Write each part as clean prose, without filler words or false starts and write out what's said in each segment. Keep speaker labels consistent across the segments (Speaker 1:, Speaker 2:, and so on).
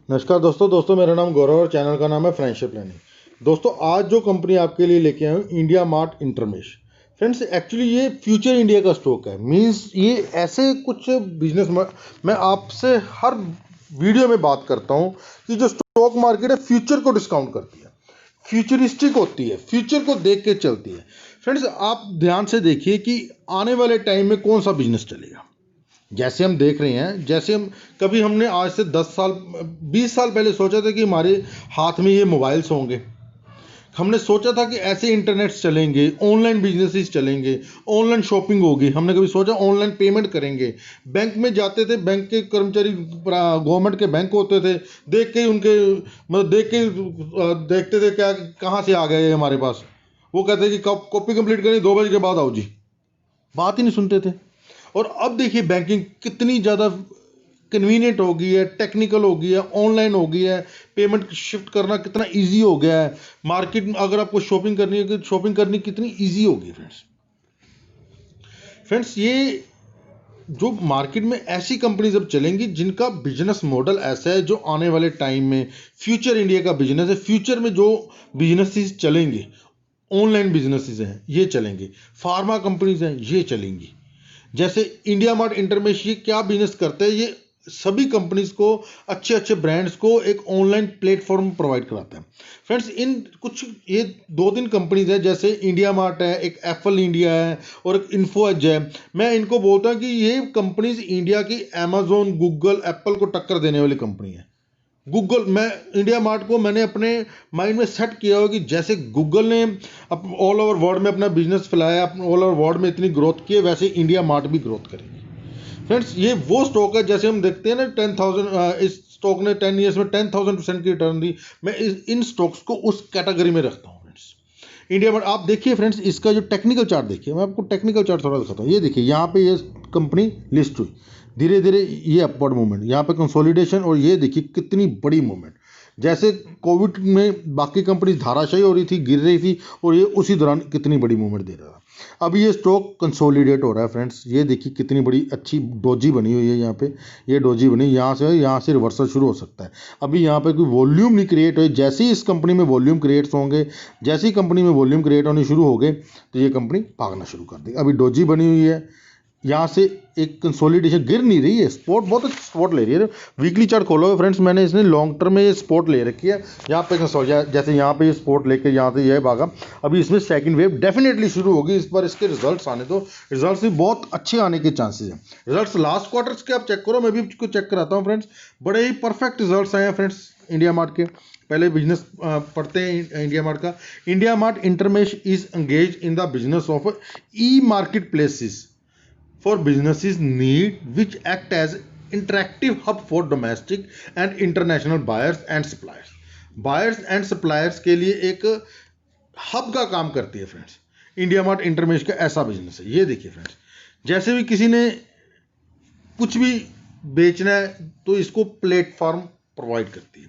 Speaker 1: नमस्कार दोस्तों मेरा नाम गौरव और चैनल का नाम है फाइनेंशियल प्लानिंग। दोस्तों आज जो कंपनी आपके लिए लेके आया हूँ India mart Intermesh. Friends actually ये फ्यूचर इंडिया का स्टॉक है। मींस ये ऐसे कुछ बिजनेस मैं आपसे हर वीडियो में बात करता हूँ कि जो स्टॉक मार्केट है फ्यूचर को डिस्काउंट करती है, फ्यूचरिस्टिक होती है, फ्यूचर को देख के चलती है। फ्रेंड्स आप ध्यान से देखिए कि आने वाले टाइम में कौन सा बिजनेस चलेगा। जैसे हम देख रहे हैं, जैसे हमने आज से 10 साल 20 साल पहले सोचा था कि हमारे हाथ में ये मोबाइल्स होंगे। हमने सोचा था कि ऐसे इंटरनेट्स चलेंगे, ऑनलाइन बिजनेसेस चलेंगे, ऑनलाइन शॉपिंग होगी। हमने कभी सोचा ऑनलाइन पेमेंट करेंगे। बैंक में जाते थे, बैंक के कर्मचारी गवर्नमेंट के बैंक होते थे, देख के उनके मतलब देख के देखते थे क्या कहाँ से आ गए हमारे पास। वो कहते कि कॉपी कंप्लीट करें 2 बजे के बाद आओ जी, बात ही नहीं सुनते थे। और अब देखिए बैंकिंग कितनी ज़्यादा कन्वीनियंट हो गई है, टेक्निकल हो गई है, ऑनलाइन हो गई है। पेमेंट शिफ्ट करना कितना इजी हो गया है। मार्केट में अगर आपको शॉपिंग करनी है कि शॉपिंग करनी कितनी इजी होगी। फ्रेंड्स ये जो मार्केट में ऐसी कंपनीज अब चलेंगी जिनका बिजनेस मॉडल ऐसा है जो आने वाले टाइम में फ्यूचर इंडिया का बिजनेस है। फ्यूचर में जो बिजनेसेस चलेंगे, ऑनलाइन बिजनेसेस हैं ये चलेंगे, फार्मा कंपनीज हैं ये चलेंगी। जैसे इंडिया मार्ट इंटरमेश ये क्या बिजनेस करते हैं, ये सभी कंपनीज को, अच्छे अच्छे ब्रांड्स को एक ऑनलाइन प्लेटफॉर्म प्रोवाइड कराता है। फ्रेंड्स इन कुछ ये 2-3 कंपनीज है, जैसे इंडिया मार्ट है, एक एप्पल इंडिया है और एक इन्फो एज है। मैं इनको बोलता हूँ कि ये कंपनीज इंडिया की अमेजोन, गूगल, एप्पल को टक्कर देने वाली कंपनी है। गूगल, मैं इंडिया मार्ट को मैंने अपने माइंड में सेट किया हो कि जैसे गूगल ने ऑल ओवर वर्ल्ड में अपना बिजनेस फैलाया, ऑल ओवर वर्ल्ड में इतनी ग्रोथ की है, वैसे इंडिया मार्ट भी ग्रोथ करेगी। फ्रेंड्स ये वो स्टॉक है, जैसे हम देखते हैं ना 10,000, इस स्टॉक ने 10 ईयर्स में 10,000% की रिटर्न दी। मैं इन स्टॉक्स को उस कैटेगरी में रखता हूँ। फ्रेंड्स इंडिया मार्ट आप देखिए, फ्रेंड्स इसका जो टेक्निकल चार्ट देखिए, मैं आपको टेक्निकल चार्ट थोड़ा दिखाता हूँ। ये देखिए यहाँ पे ये कंपनी लिस्ट हुई, धीरे धीरे ये अपवर्ड मूवमेंट, यहाँ पे कंसोलिडेशन, और ये देखिए कितनी बड़ी मूवमेंट। जैसे कोविड में बाकी कंपनी धाराशायी हो रही थी, गिर रही थी, और ये उसी दौरान कितनी बड़ी मूवमेंट दे रहा था। अभी ये स्टॉक कंसोलिडेट हो रहा है। फ्रेंड्स ये देखिए कितनी बड़ी अच्छी डोजी बनी हुई है। यहाँ पे ये डोजी बनी, यहाँ से रिवर्सल शुरू हो सकता है। अभी यहाँ पे कोई वॉल्यूम नहीं क्रिएट हुई। जैसे ही इस कंपनी में वॉल्यूम क्रिएट्स होंगे, जैसे ही कंपनी में वॉल्यूम क्रिएट होने शुरू हो गए तो ये कंपनी भागना शुरू कर देगी। अभी डोजी बनी हुई है, यहाँ से एक कंसोलिडेशन, गिर नहीं रही है, स्पोर्ट बहुत अच्छा स्पोर्ट ले रही है। वीकली चार्ट खोलो फ्रेंड्स, मैंने इसने लॉन्ग टर्म में ये स्पोर्ट ले रखी है। यहाँ पे जैसे यहाँ पे ये स्पोर्ट लेके यहाँ से ये भागा। अभी इसमें सेकंड वेव डेफिनेटली शुरू होगी। इस बार इसके रिजल्ट्स आने दो, रिजल्ट्स भी बहुत अच्छे आने के चांसेस हैं। रिजल्ट्स लास्ट क्वार्टर्स के आप चेक करो, मैं भी इसको चेक कराता हूँ। फ्रेंड्स बड़े ही परफेक्ट रिजल्ट्स आए हैं फ्रेंड्स इंडिया मार्ट के। पहले बिजनेस पढ़ते हैं इंडिया मार्ट का। India mart Intermesh is engage in the business of E market places for businesses need which act as interactive hub for domestic and international buyers and suppliers. Buyers and suppliers के लिए एक hub का काम करती है। Friends India mart Intermesh का ऐसा business है। ये देखिए फ्रेंड्स, जैसे भी किसी ने कुछ भी बेचना है तो इसको प्लेटफॉर्म प्रोवाइड करती है।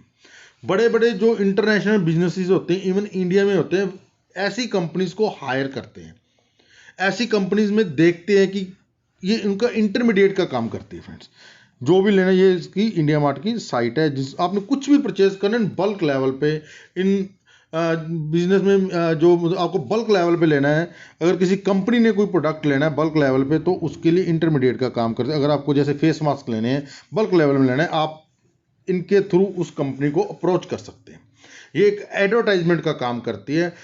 Speaker 1: बड़े बड़े जो इंटरनेशनल बिजनेसेस होते हैं, इवन इंडिया में होते हैं, ऐसी कंपनीज को हायर करते हैं। ऐसी कंपनीज में देखते हैं कि ये उनका इंटरमीडिएट का काम करती है। फ्रेंड्स जो भी लेना, ये इसकी इंडिया मार्ट की साइट है, जिस आपने कुछ भी परचेज करना है बल्क लेवल पे, इन बिजनेस में जो आपको बल्क लेवल पे लेना है, अगर किसी कंपनी ने कोई प्रोडक्ट लेना है बल्क लेवल पे तो उसके लिए इंटरमीडिएट का काम करते हैं। अगर आपको जैसे फेस मास्क लेने हैं बल्क लेवल में लेना है, आप इनके थ्रू उस कंपनी को अप्रोच कर सकते हैं। ये एक एडवर्टाइजमेंट का काम करती है।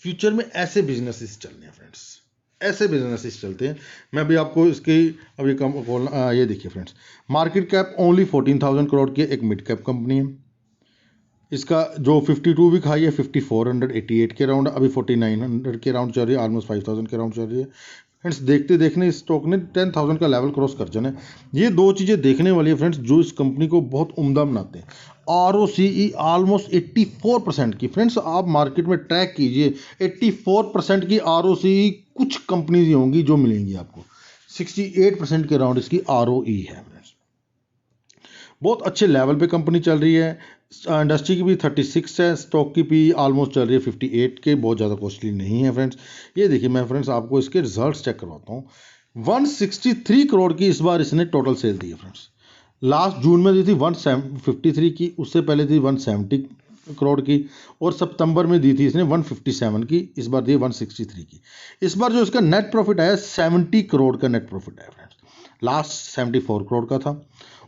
Speaker 1: फ्यूचर में ऐसे बिजनेसेस चलने हैं फ्रेंड्स, ऐसे बिजनेसेस चलते हैं। मैं भी आपको इसकी अभी कम बोलना, ये देखिए friends, market cap only 14,000 crore की एक मिड कैप कंपनी है। इसका जो 52 वीक हाई है 5488 के राउंड, अभी 4900 के राउंड चल रही है, ऑलमोस्ट 5000 के राउंड चल रही है। फ्रेंड्स देखते देखने इस स्टॉक ने 10,000 का लेवल क्रॉस कर जाना है। ये दो चीज़ें देखने वाली है फ्रेंड्स जो इस कंपनी को बहुत उम्दा बनाते हैं। ROCE ऑलमोस्ट 84% की। फ्रेंड्स आप मार्केट में ट्रैक कीजिए, 84% की ROCE कुछ कंपनीज ही होंगी जो मिलेंगी आपको। 68% के राउंड इसकी ROE है। फ्रेंड्स बहुत अच्छे लेवल पे कंपनी चल रही है। इंडस्ट्री की भी 36 है, स्टॉक की भी ऑलमोस्ट चल रही है 58 के, बहुत ज़्यादा कॉस्टली नहीं है। फ्रेंड्स ये देखिए, मैं फ्रेंड्स आपको इसके रिजल्ट्स चेक करवाता हूँ। 163 करोड़ की इस बार इसने टोटल सेल दी है। फ्रेंड्स लास्ट जून में दी थी 153 की, उससे पहले थी 170 करोड़ की, और सितंबर में दी थी इसने 157 की, इस बार दी 163 की। इस बार जो इसका नेट प्रॉफिट आया 70 करोड़ का नेट प्रॉफिट आया फ्रेंड्स, लास्ट 74 करोड़ का था।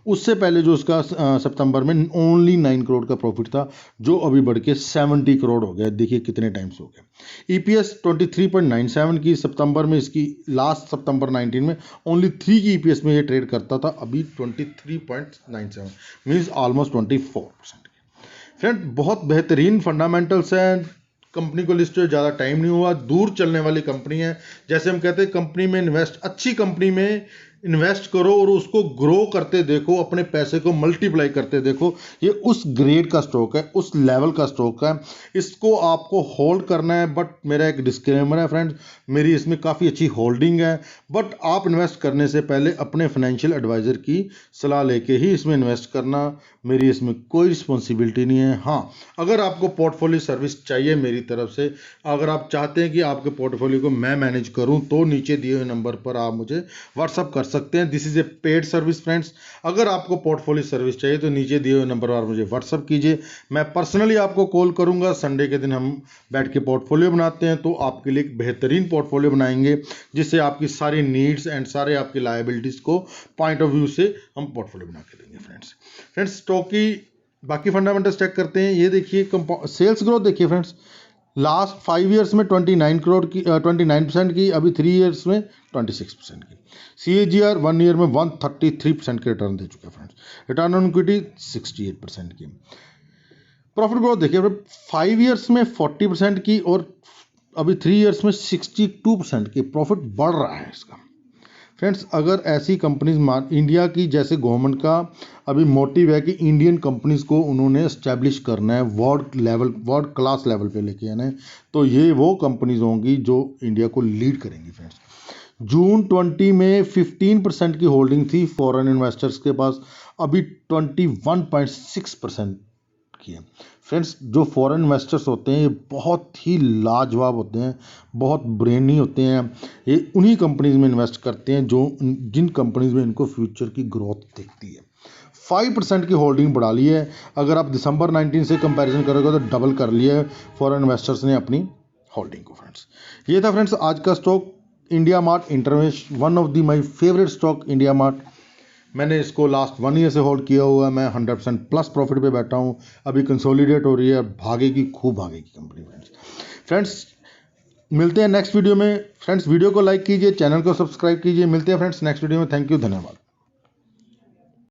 Speaker 1: उससे पहले जो उसका सितंबर में ओनली 9 करोड़ का प्रॉफिट था, जो अभी बढ़ के 70 करोड़ हो गया। देखिए कितने टाइम्स हो गए। ईपीएस 23.97 की सितंबर में, इसकी लास्ट सितंबर 19 में ओनली 3 की ईपीएस में ये ट्रेड करता था, अभी 23.97 मीन्स ऑलमोस्ट 24%। फ्रेंड बहुत बेहतरीन फंडामेंटल्स हैं, कंपनी को लिस्ट ज़्यादा टाइम नहीं हुआ, दूर चलने वाली कंपनी है। जैसे हम कहते हैं कंपनी में इन्वेस्ट, अच्छी कंपनी में इन्वेस्ट करो और उसको ग्रो करते देखो, अपने पैसे को मल्टीप्लाई करते देखो। ये उस ग्रेड का स्टॉक है, उस लेवल का स्टॉक है, इसको आपको होल्ड करना है। बट मेरा एक डिस्क्लेमर है फ्रेंड्स, मेरी इसमें काफ़ी अच्छी होल्डिंग है, बट आप इन्वेस्ट करने से पहले अपने फाइनेंशियल एडवाइज़र की सलाह लेके ही इसमें इन्वेस्ट करना। मेरी इसमें कोई रिस्पॉन्सिबिलिटी नहीं है। हाँ, अगर आपको पोर्टफोलियो सर्विस चाहिए मेरी तरफ से, अगर आप चाहते हैं कि आपके पोर्टफोलियो को मैं मैनेज करूं, तो नीचे दिए हुए नंबर पर आप मुझे व्हाट्सअप कर सकते हैं। This is a paid service friends. अगर आपको पोर्टफोलियो सर्विस चाहिए तो नीचे दिए हुए नंबर पर मुझे व्हाट्सअप कीजिए, मैं पर्सनली आपको कॉल करूंगा। संडे के दिन हम बैठ के पोर्टफोलियो बनाते हैं, तो आपके लिए एक बेहतरीन पोर्टफोलियो बनाएंगे, जिससे आपकी सारी नीड्स एंड सारे आपकी लायबिलिटीज़ को पॉइंट ऑफ व्यू से हम पोर्टफोलियो बना के देंगे फ्रेंड्स। स्टॉक की बाकी फंडामेंटल्स चेक करते हैं। ये देखिए सेल्स ग्रोथ देखिए फ्रेंड्स, लास्ट 5 ईयर्स में 29 करोड़ की 29% की, अभी 3 ईयर्स में 26% की। CAGR 1 ईयर में 133% के रिटर्न दे चुका है फ्रेंड्स। रिटर्न ऑन इक्विटी 68% की। प्रॉफिट ग्रोथ देखिए 5 ईयर्स में 40% की, और अभी 3 ईयर्स में 62% की। प्रॉफिट बढ़ रहा है इसका फ्रेंड्स। अगर ऐसी कंपनीज इंडिया की, जैसे गवर्नमेंट का अभी मोटिव है कि इंडियन कंपनीज को उन्होंने एस्टेब्लिश करना है, वर्ल्ड क्लास लेवल पे लेके आना है, तो ये वो कंपनीज होंगी जो इंडिया को लीड करेंगी फ्रेंड्स। जून 20 में 15% की होल्डिंग थी फॉरेन इन्वेस्टर्स के पास, अभी 21.6% की है फ्रेंड्स। जो फॉरेन इन्वेस्टर्स होते हैं ये बहुत ही लाजवाब होते हैं, बहुत ब्रेनी होते हैं। ये उन्हीं कंपनीज में इन्वेस्ट करते हैं जो जिन कंपनीज में इनको फ्यूचर की ग्रोथ दिखती है। 5% की होल्डिंग बढ़ा ली है। अगर आप दिसंबर 19 से कंपैरिजन करोगे तो डबल कर लिया है फॉरेन इन्वेस्टर्स ने अपनी होल्डिंग को फ्रेंड्स। ये था फ्रेंड्स आज का स्टॉक इंडिया मार्ट इंटरवेश, one of the my favourite stock IndiaMART. मैंने इसको लास्ट 1 ईयर से होल्ड किया हुआ है, मैं 100% प्लस प्रॉफिट पे बैठा हूँ। अभी कंसोलिडेट हो रही है, भागेगी, खूब भागेगी कंपनी फ्रेंड्स। मिलते हैं नेक्स्ट वीडियो में फ्रेंड्स। वीडियो को लाइक कीजिए, चैनल को सब्सक्राइब कीजिए। मिलते हैं फ्रेंड्स नेक्स्ट वीडियो में। थैंक यू, धन्यवाद।